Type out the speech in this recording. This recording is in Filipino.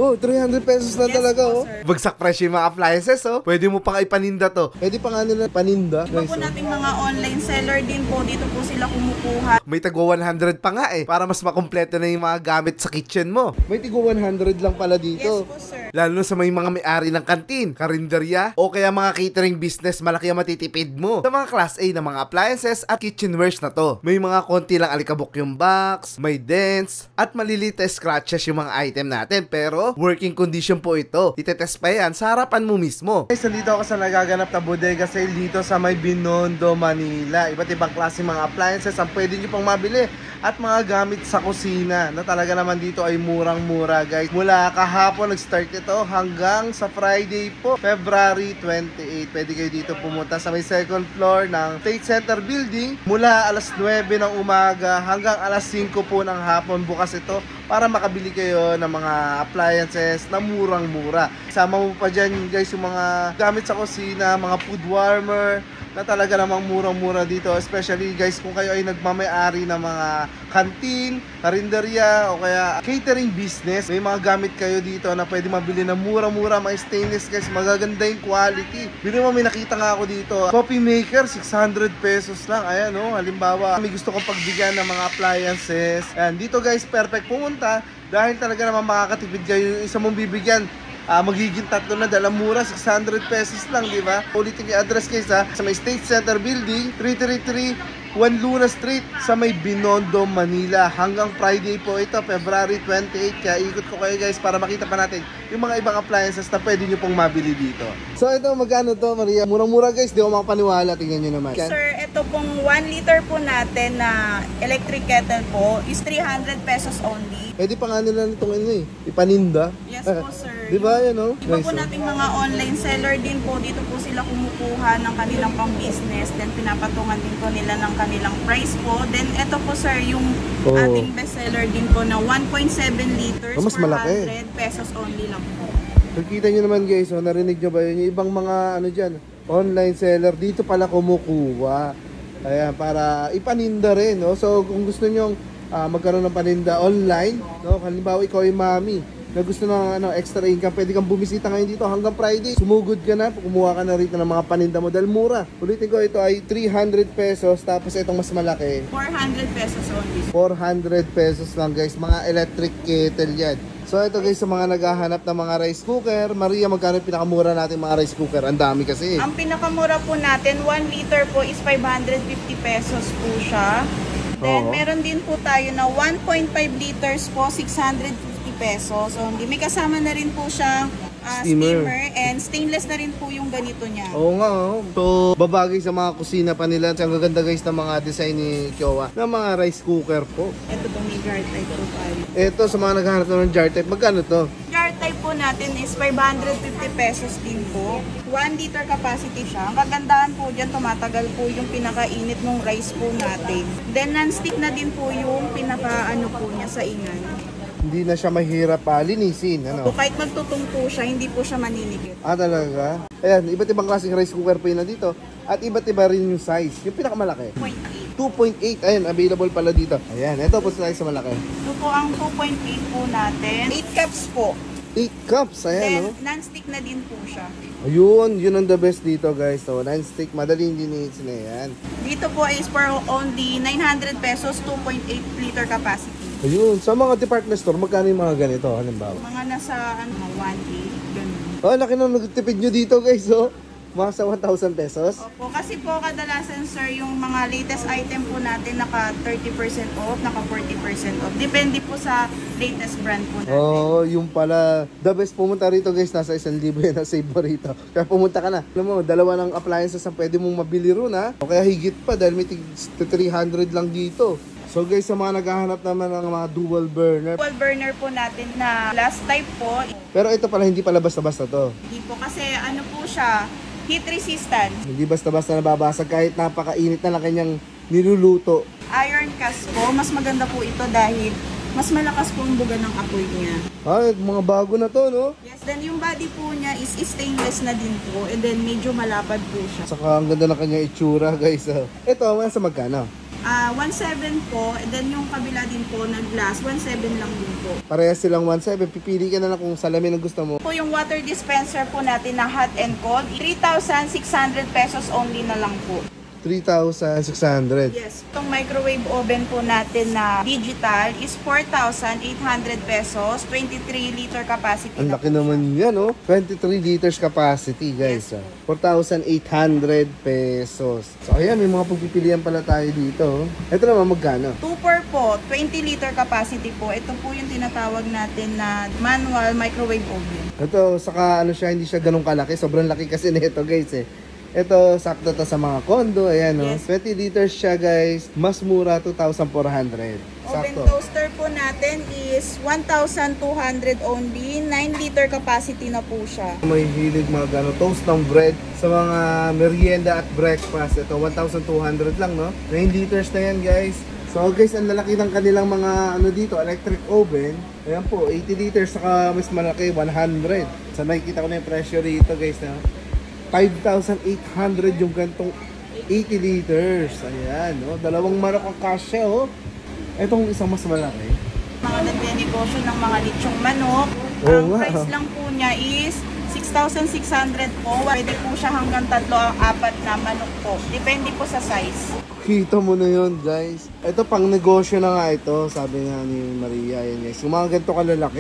Oh, 300 pesos na talaga, po, oh. sir. Bagsak presyo yung mga appliances, oh. Pwede mo pang ipaninda to. Pwede pa nga nila paninda. Iba po nating mga online seller din po. Dito po sila kumukuha. May tagwa 100 pa nga eh, para mas makumpleto na yung mga gamit sa kitchen mo. May tigo 100 lang pala dito. Yes po, sir. Lalo na sa may mga may-ari ng kantin, karinderya, o kaya mga catering business, malaki ang matitipid mo. Sa mga class A na mga appliances at kitchenwares na to. May mga konti lang alikabok yung box, may dents, at maliliit na scratches yung mga item natin. Pero, working condition po ito. Itetest pa yan sa harapan mo mismo. Guys, nandito ako sa nagaganap na bodega sale dito sa may Binondo, Manila. Iba't ibang klase mga appliances ang pwede nyo pang mabili. At mga gamit sa kusina na talaga naman dito ay murang-mura, guys. Mula kahapon nag-start ito hanggang sa Friday po, February 28. Pwede kayo dito pumunta sa may second floor ng State Center Building. Mula alas 9 ng umaga hanggang alas 5 po ng hapon bukas ito para makabili kayo ng mga appliances na murang-mura. Sama mo pa dyan, guys, yung mga gamit sa kusina, mga food warmer, na talaga namang murang-mura dito. Especially, guys, kung kayo ay nagmamay-ari ng mga kantin, karinderya, o kaya catering business, may mga gamit kayo dito na pwede mabili na mura-mura, mga stainless, guys, magaganda yung quality. Bili mo, may nakita nga ako dito, coffee maker, 600 pesos lang. Ayan, oh, halimbawa, may gusto kong pagbigyan ng mga appliances. Ayan, dito, guys, perfect pumunta dahil talaga naman makakatipid kayo. Yung isa mong bibigyan, magiging tatlo na dala, mura, 600 pesos lang, di ba? Ulitin yung address, guys, ha, sa may State Center Building, 333 Juan Luna Street sa may Binondo, Manila. Hanggang Friday po ito, February 28. Kaya ikot ko kayo, guys, para makita pa natin yung mga ibang appliances na pwede nyo pong mabili dito. So ito, magkano to, Maria? Murang-mura, guys, di ko makapaniwala. Tingnan nyo naman. Sir, ito pong 1 liter po natin na electric kettle po is 300 pesos only. Pwede pa nga nila nitong ipaninda. Yes po, sir. Di ba yan, no? Iba po nating mga online seller din po. Dito po sila kumukuha ng kanilang pang business. Then pinapatungan din po nila ng kanilang price po. Then ito po, sir, yung ating best seller din po na 1.7 liters mas for malaki. 100 pesos only lang po. Nakita nyo naman, guys, narinig nyo ba yun? Yung ibang mga dyan, online seller, dito pala kumukuha. Ayan, para ipaninda rin, no? So kung gusto nyo magkaroon ng paninda online, no? Halimbawa ikaw ay mami na gusto ng extra income, pwede kang bumisita ngayon dito hanggang Friday. Sumugod ka na, kumuha ka na rito ng mga paninda mo dahil mura. Ulitin ko, ito ay 300 pesos, tapos itong mas malaki, 400 pesos only. 400 pesos lang, guys. Mga electric kettle yan. So ito, guys, sa mga naghahanap ng mga rice cooker, Maria, magkano yung pinakamura natin mga rice cooker? Ang dami kasi. Ang pinakamura po natin, 1 liter po is 550 pesos po siya. Then meron din po tayo na 1.5 liters po, 650 pesos. So, may kasama na rin po siyang steamer and stainless na rin po yung ganito niya. Oo nga, oh. So, babagay sa mga kusina pa nila. Ang gaganda, guys, ng mga design ni Kiowa ng mga rice cooker po. Ito po, may jar type po tayo. Ito, sa mga naghahanap ng jar type, magkano to? Jar type po natin is 550 pesos din po. 1 liter capacity siya. Ang kagandahan po dyan, tumatagal po yung pinakainit ng rice po natin. Then, non-stick na din po yung pinaka-ano po niya sa ingan. Hindi na siya mahirap linisin, ano? So, kahit magtutong po siya, hindi po siya maninigit. Talaga? Ayan, iba't ibang klaseng rice cooker po yun na dito. At iba't iba rin yung size. Yung pinakamalaki, 2.8. Ayan, available pala dito. Ayan, ito po size sa malaki. Ito po ang 2.8 po natin. 8 cups po. 8 cups, ayan. Then, no? non-stick na din po siya. Ayun, yun ang the best dito, guys. So, non-stick, madaling dinihin na yan. Dito po is for only 900 pesos, 2.8 liter capacity. Ayun, sa mga department store, magkano yung mga ganito, halimbawa? Mga nasa 1K, ganun. Laki na nagtipid nyo dito, guys, oh. Mga sa 1,000 pesos. Opo, kasi po kadalasan, sir, yung mga latest item po natin naka 30% off, naka 40% off. Depende po sa latest brand po natin. Yung pala. The best pumunta rito, guys, nasa 1,000 yan na save mo rito. Kaya pumunta ka na. Alam mo, dalawa ng appliances ang pwede mong mabili ron, ha? O kaya higit pa dahil may 300 lang dito. So guys, sa mga naghahanap naman ng mga dual burner. Dual burner po natin na last type po. Pero ito pala, hindi pala basta-basta to. Hindi po kasi ano po siya, heat resistant. Hindi basta-basta nababasag kahit napakainit na lang kanyang niluluto. Iron cast po, mas maganda po ito dahil mas malakas po ang buga ng apoy niya. Mga bago na to, no? Yes, then yung body po niya is stainless na din po and then medyo malapad po siya. Saka ang ganda na kanyang itsura, guys. Ito, sa magkano? 1.7 po, and then yung kabila din po na glass, 1.7 lang din po. Parehas silang 1.7. Pipili ka na lang kung salamin ang gusto mo. Po yung water dispenser po natin na hot and cold, 3,600 pesos only na lang po. 3,600. Yes. Itong microwave oven po natin na digital is 4,800 pesos, 23 liter capacity. Ang na laki po naman yan, oh. 23 liters capacity, guys. Yes, 4,800 pesos. So, ayan, may mga pagpipilian pala tayo dito. Ito naman, magkano? 2 po, 20 liter capacity po. Ito po yung tinatawag natin na manual microwave oven. Ito, saka ano siya, hindi siya ganun kalaki. Sobrang laki kasi nito, guys, eh. Ito, sakto to sa mga condo. Ayan, no? Yes. 20 liters siya, guys. Mas mura, 2,400. Oven Sakto. toaster po natin is 1,200 only. 9 liter capacity na po siya. May hilig mga toast ng bread sa mga merienda at breakfast. Ito, 1,200 lang, no? 9 liters na yan, guys. So, guys, ang lalaki ng kanilang mga, dito, electric oven. Ayan po, 80 liters, saka mas malaki, 100. So, nakikita ko na yung presyo rito, guys, na 5,800 yung gantong 80 liters. Ayan, no? Dalawang manok ang kasya, oh. Etong isang mas malaki. Mga nagnenegosyo ng mga lechong manok. Oo Ang nga, price lang po niya is 6,600 po. Pwede po siya hanggang 3 o 4 na manok po. Depende po sa size. Kita mo na yun, guys. Ito, pang negosyo na nga ito, sabi nga ni Maria. Yan, guys. Yung mga ganito kalalaki.